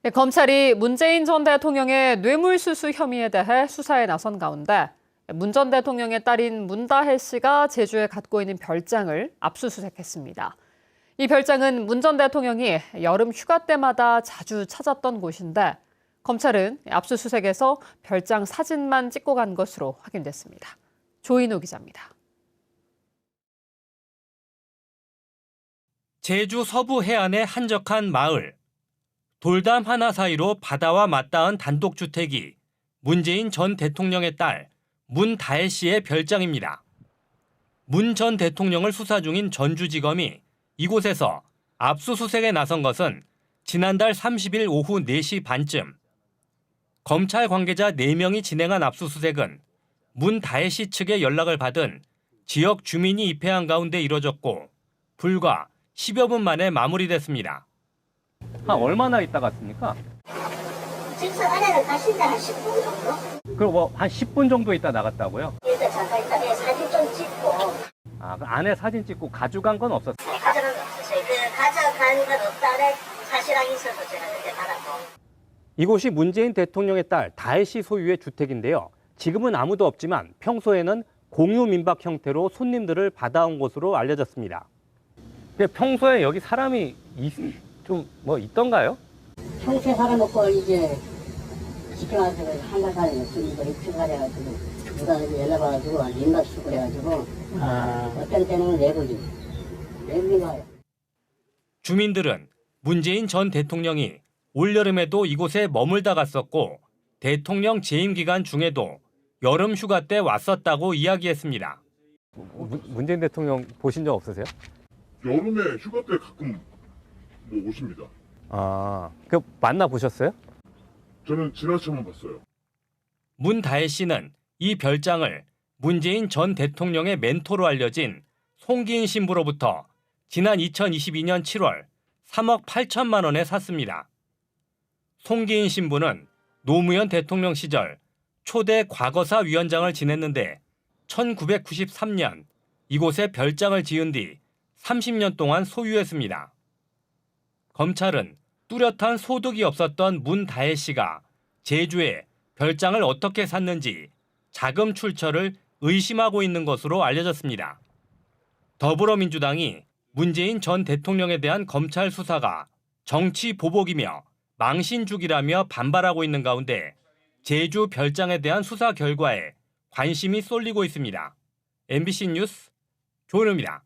네, 검찰이 문재인 전 대통령의 뇌물수수 혐의에 대해 수사에 나선 가운데 문 전 대통령의 딸인 문다혜 씨가 제주에 갖고 있는 별장을 압수수색했습니다. 이 별장은 문 전 대통령이 여름 휴가 때마다 자주 찾았던 곳인데 검찰은 압수수색에서 별장 사진만 찍고 간 것으로 확인됐습니다. 조인호 기자입니다. 제주 서부 해안의 한적한 마을. 돌담 하나 사이로 바다와 맞닿은 단독주택이 문재인 전 대통령의 딸 문다혜 씨의 별장입니다. 문 전 대통령을 수사 중인 전주지검이 이곳에서 압수수색에 나선 것은 지난달 30일 오후 4시 반쯤. 검찰 관계자 4명이 진행한 압수수색은 문다혜 씨 측의 연락을 받은 지역 주민이 입회한 가운데 이뤄졌고 불과 10여 분 만에 마무리됐습니다. 한 얼마나 있다 갔습니까? 집사 안에는 가신 지 한 10분 정도? 그럼 뭐 한 10분 정도 있다 나갔다고요? 일단 잠깐 있다 사진 좀 찍고. 아, 그 안에 사진 찍고 가져간 건 없었어요? 네, 가져간 거 없으세요. 가져간 건 없다는 사실이 있어서 제가 그렇게 받았고. 이곳이 문재인 대통령의 딸 다혜 씨 소유의 주택인데요. 지금은 아무도 없지만 평소에는 공유 민박 형태로 손님들을 받아온 곳으로 알려졌습니다. 평소에 여기 사람이 좀 뭐 있던가요? 평소에 살아먹고 이제 집중해가지고 한달 살에 좀 이거 입주가래가지고 누가 연락 와가지고 민박 쓰고 그래가지고 어떤 때는 내국인가요? 주민들은 문재인 전 대통령이 올여름에도 이곳에 머물다 갔었고 대통령 재임 기간 중에도 여름 휴가 때 왔었다고 이야기했습니다. 문재인 대통령 보신 적 없으세요? 여름에 휴가 때 가끔 오십니다. 그 만나 보셨어요? 저는 지나쳐만 봤어요. 문다혜 씨는 이 별장을 문재인 전 대통령의 멘토로 알려진 송기인 신부로부터 지난 2022년 7월 3억 8천만 원에 샀습니다. 송기인 신부는 노무현 대통령 시절 초대 과거사 위원장을 지냈는데 1993년 이곳에 별장을 지은 뒤 30년 동안 소유했습니다. 검찰은 뚜렷한 소득이 없었던 문다혜 씨가 제주에 별장을 어떻게 샀는지 자금 출처를 의심하고 있는 것으로 알려졌습니다. 더불어민주당이 문재인 전 대통령에 대한 검찰 수사가 정치 보복이며 망신주기라며 반발하고 있는 가운데 제주 별장에 대한 수사 결과에 관심이 쏠리고 있습니다. MBC 뉴스 조은우입니다.